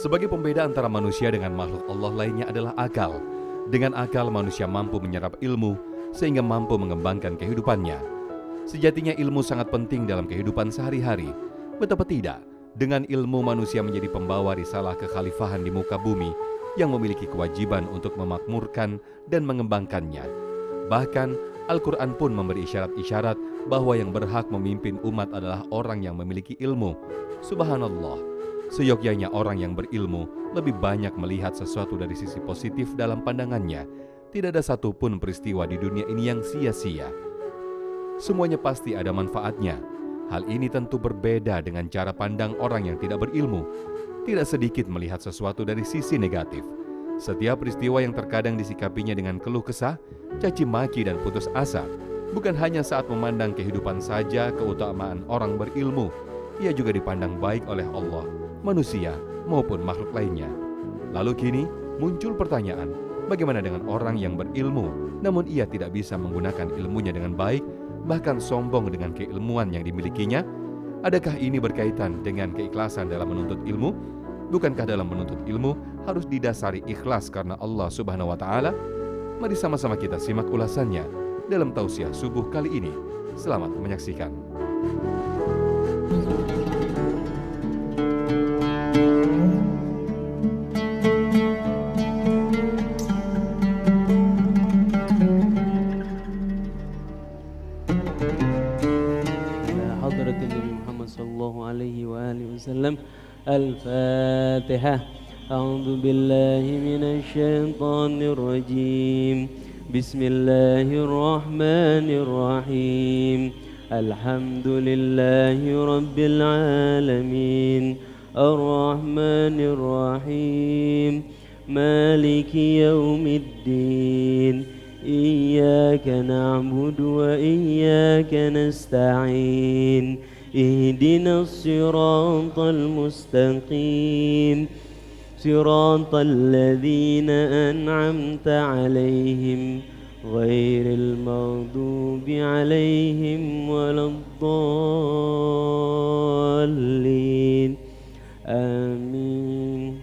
Sebagai pembeda antara manusia dengan makhluk Allah lainnya adalah akal. Dengan akal manusia mampu menyerap ilmu sehingga mampu mengembangkan kehidupannya. Sejatinya ilmu sangat penting dalam kehidupan sehari-hari. Betapa tidak, dengan ilmu manusia menjadi pembawa risalah kekhalifahan di muka bumi yang memiliki kewajiban untuk memakmurkan dan mengembangkannya. Bahkan Al-Quran pun memberi isyarat-isyarat bahwa yang berhak memimpin umat adalah orang yang memiliki ilmu. Subhanallah, seyogyanya orang yang berilmu lebih banyak melihat sesuatu dari sisi positif dalam pandangannya. Tidak ada satupun peristiwa di dunia ini yang sia-sia. Semuanya pasti ada manfaatnya. Hal ini tentu berbeda dengan cara pandang orang yang tidak berilmu. Tidak sedikit melihat sesuatu dari sisi negatif. Setiap peristiwa yang terkadang disikapinya dengan keluh kesah, caci maki dan putus asa. Bukan hanya saat memandang kehidupan saja keutamaan orang berilmu, ia juga dipandang baik oleh Allah, manusia maupun makhluk lainnya. Lalu kini muncul pertanyaan, bagaimana dengan orang yang berilmu namun ia tidak bisa menggunakan ilmunya dengan baik, bahkan sombong dengan keilmuan yang dimilikinya? Adakah ini berkaitan dengan keikhlasan dalam menuntut ilmu? Bukankah dalam menuntut ilmu harus didasari ikhlas karena Allah Subhanahu wa Ta'ala? Mari sama-sama kita simak ulasannya dalam tausiah subuh kali ini. Selamat menyaksikan. Al-Fatihah. A'udzu billahi minasy syaithanir rajim. Bismillahirrahmanirrahim. Alhamdulillahi rabbil alamin. Ar-Rahmanir Rahim. Maliki yaumiddin. Iyyaka na'budu wa iyyaka nasta'in. اهدنا الصراط المستقيم صراط الذين أنعمت عليهم غير المغضوب عليهم ولا الضالين آمين.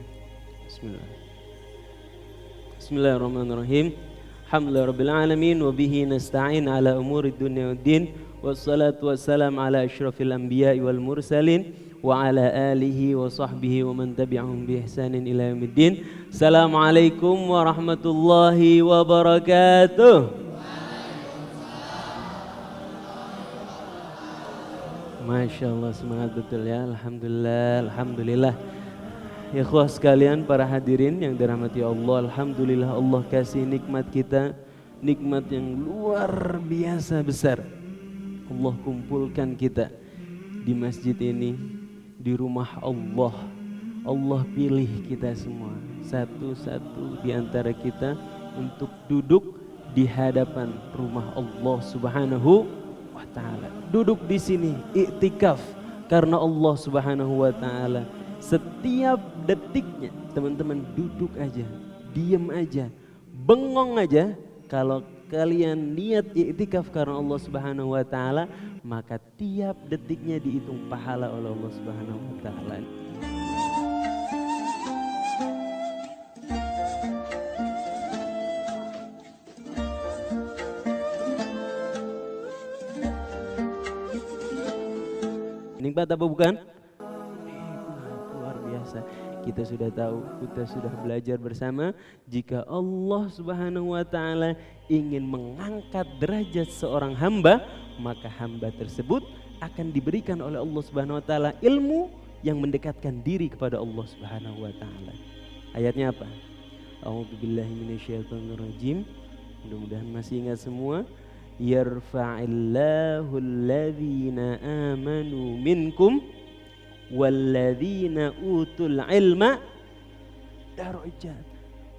بسم الله الرحمن الرحيم. الحمد لله رب العالمين وبه نستعين على أمور الدنيا والدين. Wassalatu wassalam ala asyrafil anbiya'i wal mursalin wa ala alihi wa sahbihi wa man tabi'ahum bi ihsanin ila yaumiddin. Assalamualaikum warahmatullahi wabarakatuh. Masya Allah, semangat betul ya. Alhamdulillah. Ya ikhwah sekalian, para hadirin yang dirahmati Allah, alhamdulillah Allah kasih nikmat kita, nikmat yang luar biasa besar. Allah kumpulkan kita di masjid ini, di rumah Allah. Allah pilih kita semua, satu-satu di antara kita untuk duduk di hadapan rumah Allah Subhanahu wa Ta'ala. Duduk di sini, iktikaf karena Allah Subhanahu wa Ta'ala. Setiap detiknya, teman-teman duduk aja, diam aja, bengong aja. Kalau kalian niat iktikaf karena Allah Subhanahu wa Ta'ala, maka tiap detiknya dihitung pahala oleh Allah Subhanahu wa Ta'ala. Nikmat apa bukan? Luar biasa. Kita sudah tahu, kita sudah belajar bersama, jika Allah Subhanahu wa Ta'ala ingin mengangkat derajat seorang hamba, maka hamba tersebut akan diberikan oleh Allah Subhanahu wa Ta'ala ilmu yang mendekatkan diri kepada Allah Subhanahu wa Ta'ala. Ayatnya apa? A'udzubillahi minasyaitonirrajim. Mudah-mudahan masih ingat semua. Yarfa'illahu alladhina amanu minkum walladzina utul ilma darajat.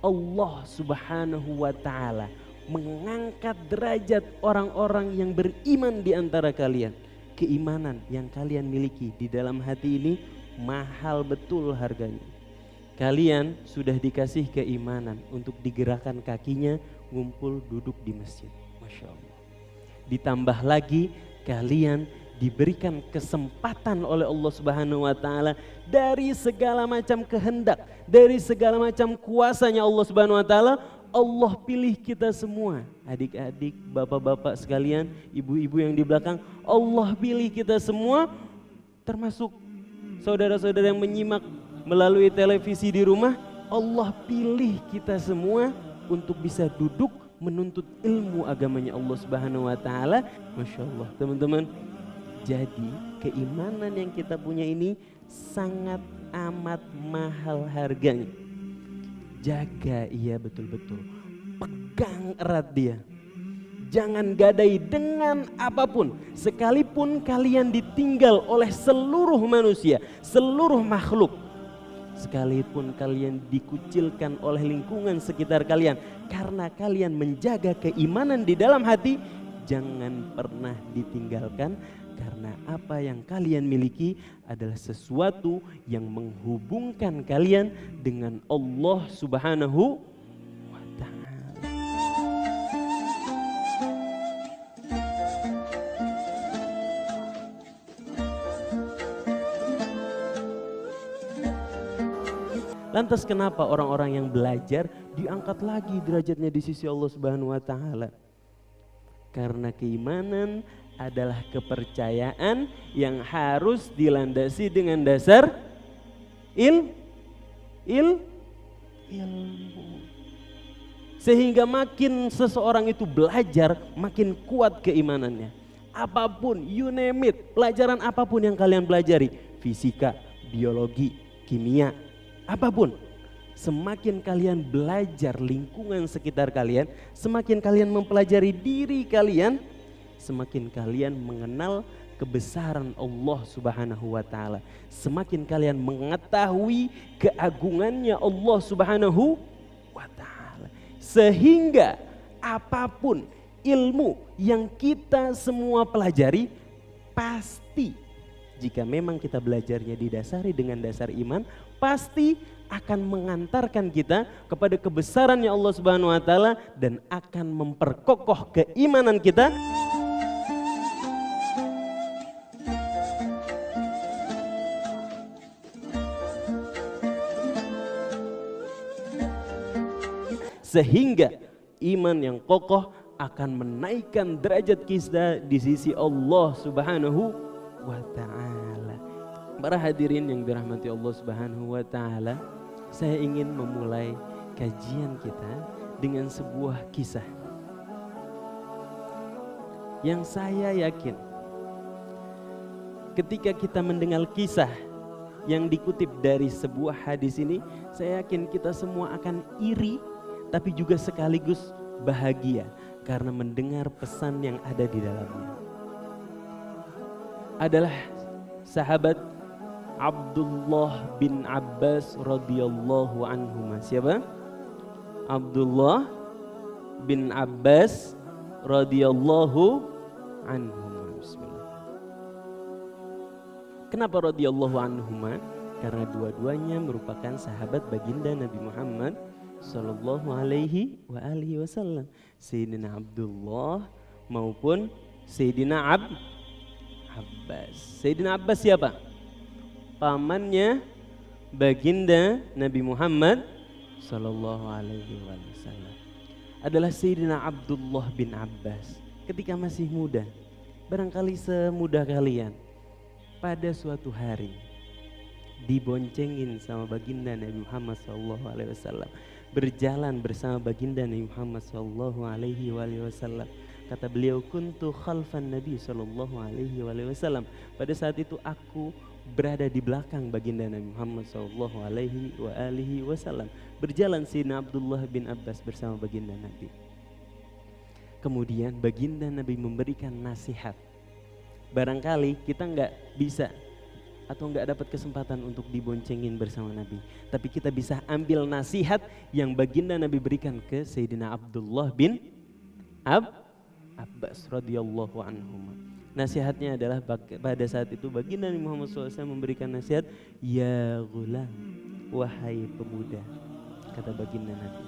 Allah Subhanahu wa Ta'ala mengangkat derajat orang-orang yang beriman di antara kalian. Keimanan yang kalian miliki di dalam hati ini mahal betul harganya. Kalian sudah dikasih keimanan untuk digerakkan kakinya, ngumpul duduk di masjid. Masya Allah. Ditambah lagi kalian diberikan kesempatan oleh Allah Subhanahu wa taala dari segala macam kehendak, dari segala macam kuasanya Allah Subhanahu wa taala, Allah pilih kita semua. Adik-adik, bapak-bapak sekalian, ibu-ibu yang di belakang, Allah pilih kita semua, termasuk saudara-saudara yang menyimak melalui televisi di rumah. Allah pilih kita semua untuk bisa duduk menuntut ilmu agamanya Allah Subhanahu wa taala. Masya Allah teman-teman. Jadi keimanan yang kita punya ini sangat amat mahal harganya. Jaga ia betul-betul, pegang erat dia. Jangan gadai dengan apapun, sekalipun kalian ditinggal oleh seluruh manusia, seluruh makhluk, sekalipun kalian dikucilkan oleh lingkungan sekitar kalian, karena kalian menjaga keimanan di dalam hati, jangan pernah ditinggalkan, karena apa yang kalian miliki adalah sesuatu yang menghubungkan kalian dengan Allah Subhanahu wa ta'ala. Lantas kenapa orang-orang yang belajar diangkat lagi derajatnya di sisi Allah Subhanahu wa taala? Karena keimanan adalah kepercayaan yang harus dilandasi dengan dasar ilmu. Sehingga makin seseorang itu belajar, makin kuat keimanannya. Apapun, you name it, pelajaran apapun yang kalian pelajari, fisika, biologi, kimia, apapun. Semakin kalian belajar lingkungan sekitar kalian, semakin kalian mempelajari diri kalian, semakin kalian mengenal kebesaran Allah Subhanahu wa taala. Semakin kalian mengetahui keagungannya Allah Subhanahu wa taala. Sehingga apapun ilmu yang kita semua pelajari, pasti jika memang kita belajarnya didasari dengan dasar iman, pasti akan mengantarkan kita kepada kebesarannya Allah Subhanahu wa taala dan akan memperkokoh keimanan kita. Sehingga iman yang kokoh akan menaikkan derajat kita di sisi Allah Subhanahu wa ta'ala. Para hadirin yang dirahmati Allah Subhanahu wa ta'ala, saya ingin memulai kajian kita dengan sebuah kisah yang saya yakin ketika kita mendengar kisah yang dikutip dari sebuah hadis ini, saya yakin kita semua akan iri tapi juga sekaligus bahagia karena mendengar pesan yang ada di dalamnya. Adalah sahabat Abdullah bin Abbas radhiyallahu anhu. Siapa? Abdullah bin Abbas radhiyallahu anhu. Bismillah. Kenapa radhiyallahu anhu? Karena dua-duanya merupakan sahabat baginda Nabi Muhammad sallallahu alaihi wa alihi wasallam. Sayyidina Abdullah maupun Sayyidina Abbas. Sayyidina Abbas siapa? Pamannya baginda Nabi Muhammad sallallahu alaihi wasallam. Adalah Sayyidina Abdullah bin Abbas. Ketika masih muda, barangkali semuda kalian, pada suatu hari diboncengin sama baginda Nabi Muhammad sallallahu alaihi wasallam, berjalan bersama baginda Nabi Muhammad sallallahu alaihi wasallam. Kata beliau, kuntu khalfan Nabi sallallahu alaihi wasallam. Pada saat itu aku berada di belakang baginda Nabi Muhammad sallallahu alaihi wasallam. Berjalan Sayyidina Abdullah bin Abbas bersama baginda Nabi. Kemudian baginda Nabi memberikan nasihat. Barangkali kita nggak bisa atau nggak dapat kesempatan untuk diboncengin bersama Nabi, tapi kita bisa ambil nasihat yang baginda Nabi berikan ke Sayyidina Abdullah bin Abbas radhiyallahu anhu. Nasihatnya adalah pada saat itu baginda Nabi Muhammad SAW memberikan nasihat, ya ghulam, wahai pemuda, kata baginda Nabi,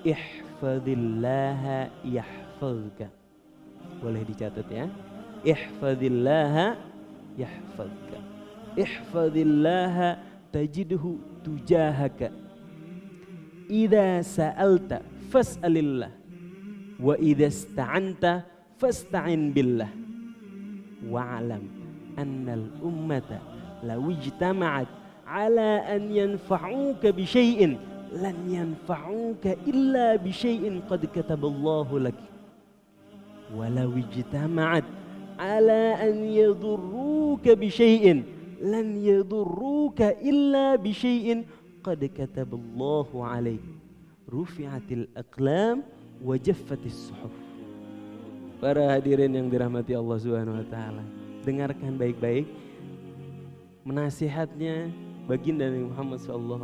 ihfadillaha yahfazka. Boleh dicatat ya, ihfadillaha yahfadka. Ihfadillaha tajidhu tujahaka. Idza sa'alta fas'alillah wa idza ista'anta fasta'in billah. Wa'lam annal ummata law ijtama'at ala an yanfa'uka bi syai'in lan yanfa'uka illa bi syai'in qad kataballahu lak. Walau ijtama'at ala an yadurruka bi syai'in lan yadurruka illa bi syai'in qad kataballahu alaik. Rufi'atil aqlam wa jaffatis suhuf. Para hadirin yang dirahmati Allah Subhanahu wa taala, dengarkan baik-baik nasihatnya baginda Nabi Muhammad SAW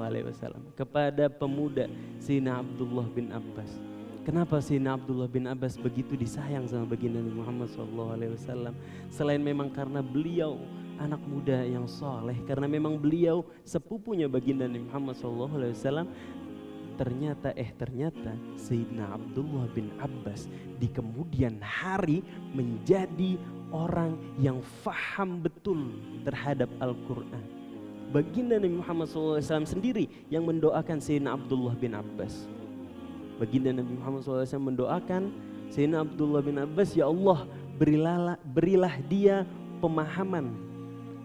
kepada pemuda Sayyidina Abdullah bin Abbas. Kenapa Sayyidina Abdullah bin Abbas begitu disayang sama baginda Nabi Muhammad SAW? Selain memang karena beliau anak muda yang soleh, karena memang beliau sepupunya baginda Nabi Muhammad SAW, ternyata Sayyidina Abdullah bin Abbas di kemudian hari menjadi orang yang faham betul terhadap Al-Quran. Baginda Nabi Muhammad SAW sendiri yang mendoakan Sayyidina Abdullah bin Abbas. Baginda Nabi Muhammad SAW mendoakan Sayyidina Abdullah bin Abbas, ya Allah berilah dia pemahaman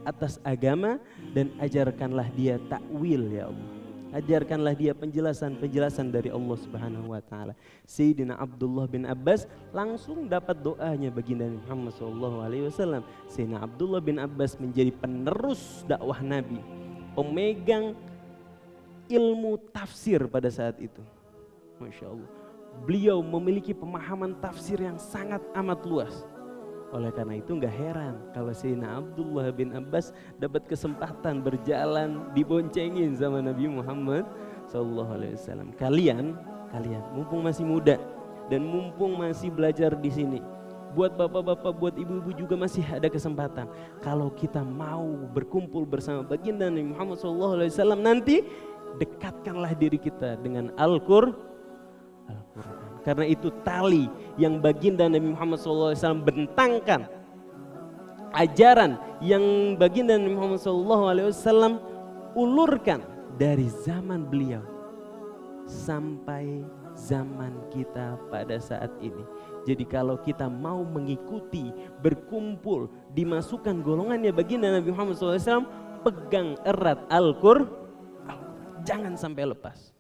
atas agama dan ajarkanlah dia takwil ya Allah. Ajarkanlah dia penjelasan dari Allah Subhanahu wa taala. Sayyidina Abdullah bin Abbas langsung dapat doanya baginda Muhammad sallallahu alaihi wasallam. Sayyidina Abdullah bin Abbas menjadi penerus dakwah Nabi, pemegang ilmu tafsir pada saat itu. Masya Allah. Beliau memiliki pemahaman tafsir yang sangat amat luas. Oleh karena itu gak heran kalau Sayyidina Abdullah bin Abbas dapat kesempatan berjalan diboncengin sama Nabi Muhammad SAW. Kalian mumpung masih muda dan mumpung masih belajar di sini, buat bapak-bapak, buat ibu-ibu juga masih ada kesempatan. Kalau kita mau berkumpul bersama baginda Nabi Muhammad SAW nanti, dekatkanlah diri kita dengan Al-Quran. Karena itu tali yang baginda Nabi Muhammad SAW bentangkan, ajaran yang baginda Nabi Muhammad SAW ulurkan dari zaman beliau sampai zaman kita pada saat ini. Jadi kalau kita mau mengikuti, berkumpul, dimasukkan golongannya baginda Nabi Muhammad SAW, pegang erat Al-Quran, jangan sampai lepas.